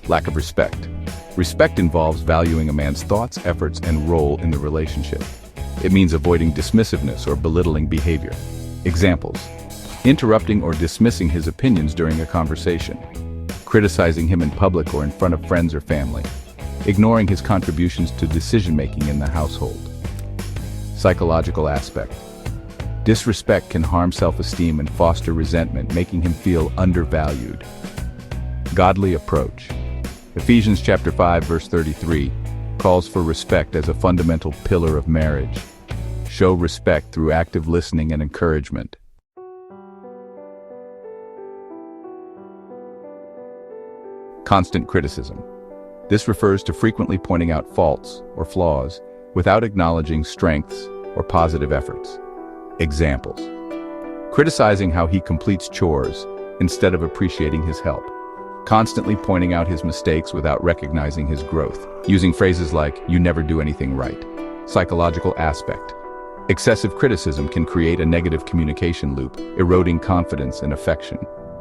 Lack of respect. Respect involves valuing a man's thoughts, efforts, and role in the relationship. It means avoiding dismissiveness or belittling behavior. Examples: interrupting or dismissing his opinions during a conversation, criticizing him in public or in front of friends or family, ignoring his contributions to decision-making in the household. Psychological aspect. Disrespect can harm self-esteem and foster resentment, making him feel undervalued. Godly approach. Ephesians chapter 5 verse 33 calls for respect as a fundamental pillar of marriage. Show respect through active listening and encouragement. Constant criticism. This refers to frequently pointing out faults or flaws without acknowledging strengths or positive efforts. Examples: criticizing how he completes chores instead of appreciating his help. Constantly pointing out his mistakes without recognizing his growth, using phrases like, "You never do anything right." Psychological aspect. Excessive criticism can create a negative communication loop, eroding confidence and affection.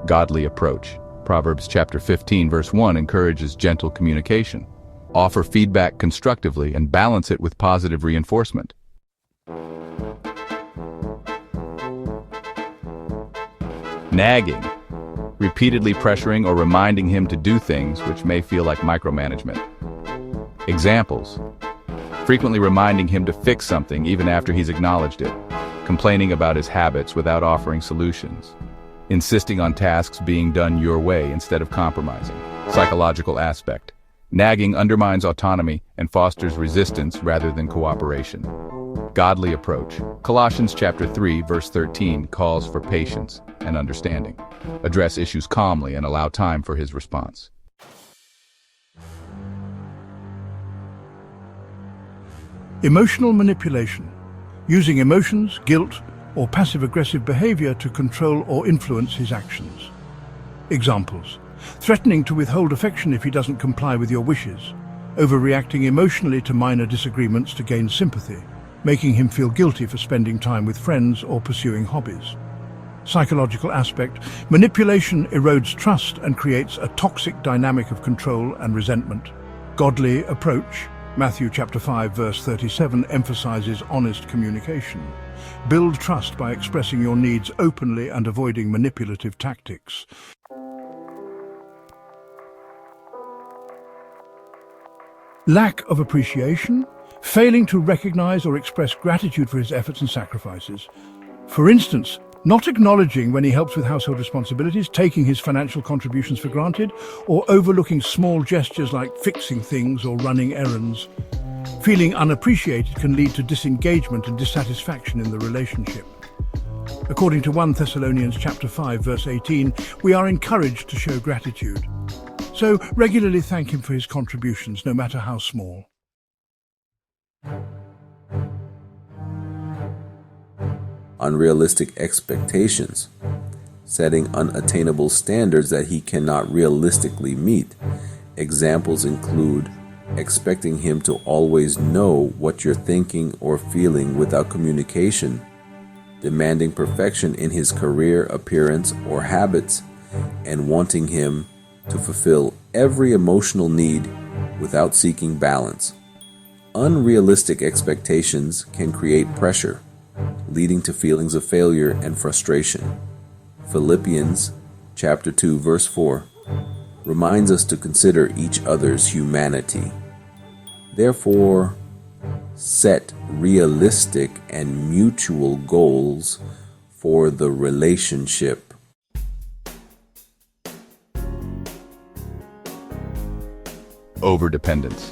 Godly approach. Proverbs chapter 15 verse 1 encourages gentle communication. Offer feedback constructively and balance it with positive reinforcement. Nagging. Repeatedly pressuring or reminding him to do things which may feel like micromanagement. Examples: frequently reminding him to fix something even after he's acknowledged it, complaining about his habits without offering solutions, insisting on tasks being done your way instead of compromising. Psychological aspect. Nagging undermines autonomy and fosters resistance rather than cooperation. Godly approach. Colossians chapter 3 verse 13 calls for patience and understanding. Address issues calmly and allow time for his response. Emotional manipulation. Using emotions, guilt, or passive-aggressive behavior to control or influence his actions. Examples: threatening to withhold affection if he doesn't comply with your wishes, overreacting emotionally to minor disagreements to gain sympathy, making him feel guilty for spending time with friends or pursuing hobbies. Psychological aspect. Manipulation erodes trust and creates a toxic dynamic of control and resentment. Godly approach. Matthew chapter 5 verse 37 emphasizes honest communication. Build trust by expressing your needs openly and avoiding manipulative tactics. Lack of appreciation. Failing to recognize or express gratitude for his efforts and sacrifices. For instance, not acknowledging when he helps with household responsibilities, taking his financial contributions for granted, or overlooking small gestures like fixing things or running errands. Feeling unappreciated can lead to disengagement and dissatisfaction in the relationship. According to 1 Thessalonians chapter 5 verse 18, we are encouraged to show gratitude. So regularly thank him for his contributions, no matter how small. Unrealistic expectations. Setting unattainable standards that he cannot realistically meet. Examples include expecting him to always know what you're thinking or feeling without communication, demanding perfection in his career, appearance, or habits, and wanting him to fulfill every emotional need without seeking balance. Unrealistic expectations can create pressure, leading to feelings of failure and frustration. Philippians chapter 2 verse 4 reminds us to consider each other's humanity. Therefore, set realistic and mutual goals for the relationship. Overdependence.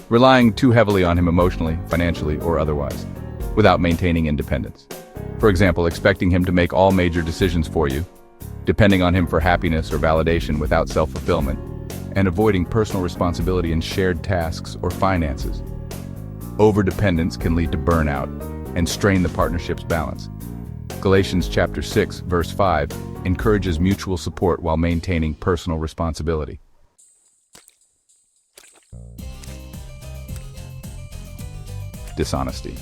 Relying too heavily on him emotionally, financially, or otherwise, without maintaining independence. For example, expecting him to make all major decisions for you, depending on him for happiness or validation without self-fulfillment, and avoiding personal responsibility in shared tasks or finances. Overdependence can lead to burnout and strain the partnership's balance. Galatians chapter 6, verse 5 encourages mutual support while maintaining personal responsibility. Dishonesty.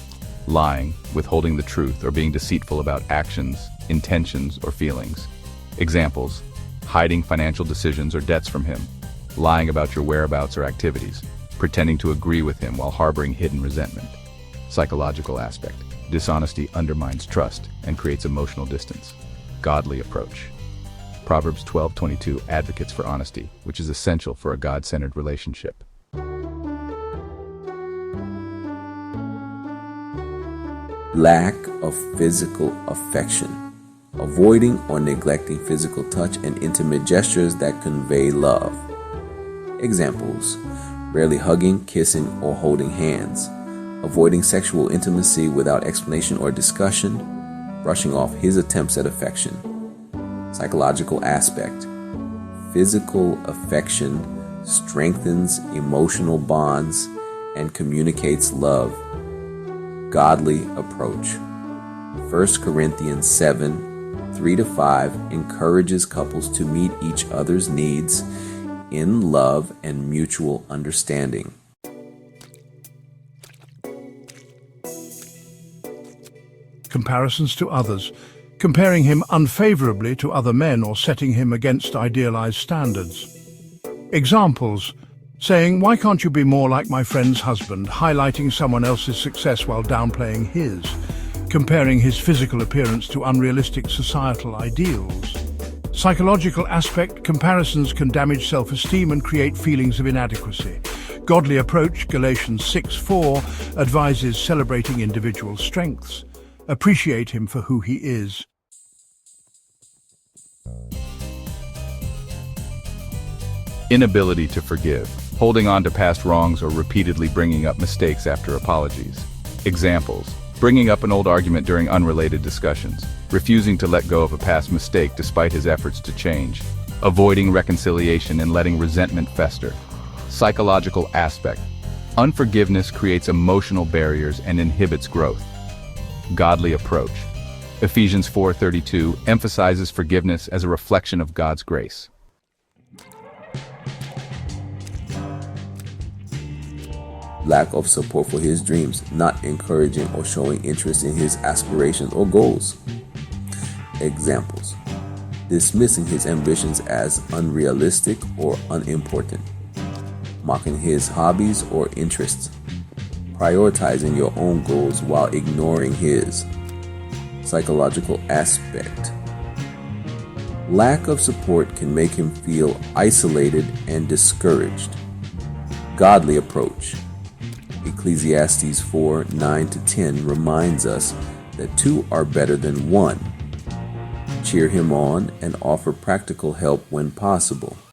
Lying, withholding the truth, or being deceitful about actions, intentions, or feelings. Examples: hiding financial decisions or debts from him, lying about your whereabouts or activities, pretending to agree with him while harboring hidden resentment. Psychological aspect. Dishonesty undermines trust and creates emotional distance. Godly approach. Proverbs 12:22 advocates for honesty, which is essential for a God-centered relationship. Lack of physical affection. Avoiding or neglecting physical touch and intimate gestures that convey love. Examples: rarely hugging, kissing, or holding hands. Avoiding sexual intimacy without explanation or discussion. Brushing off his attempts at affection. Psychological aspect. Physical affection strengthens emotional bonds and communicates love. Godly approach. 1 Corinthians 7:3-5 encourages couples to meet each other's needs in love and mutual understanding. Comparisons to others, comparing him unfavorably to other men or setting him against idealized standards. Examples: saying, "Why can't you be more like my friend's husband?" highlighting someone else's success while downplaying his. Comparing his physical appearance to unrealistic societal ideals. Psychological aspect: comparisons can damage self-esteem and create feelings of inadequacy. Godly approach, Galatians 6:4, advises celebrating individual strengths. Appreciate him for who he is. Inability to forgive. Holding on to past wrongs or repeatedly bringing up mistakes after apologies. Examples: bringing up an old argument during unrelated discussions, refusing to let go of a past mistake despite his efforts to change, avoiding reconciliation and letting resentment fester. Psychological aspect. Unforgiveness creates emotional barriers and inhibits growth. Godly approach. Ephesians 4:32 emphasizes forgiveness as a reflection of God's grace. Lack of support for his dreams, not encouraging or showing interest in his aspirations or goals. Examples: dismissing his ambitions as unrealistic or unimportant, mocking his hobbies or interests, prioritizing your own goals while ignoring his. Psychological aspect. Lack of support can make him feel isolated and discouraged. Godly approach. Ecclesiastes 4:9-10 reminds us that two are better than one. Cheer him on and offer practical help when possible.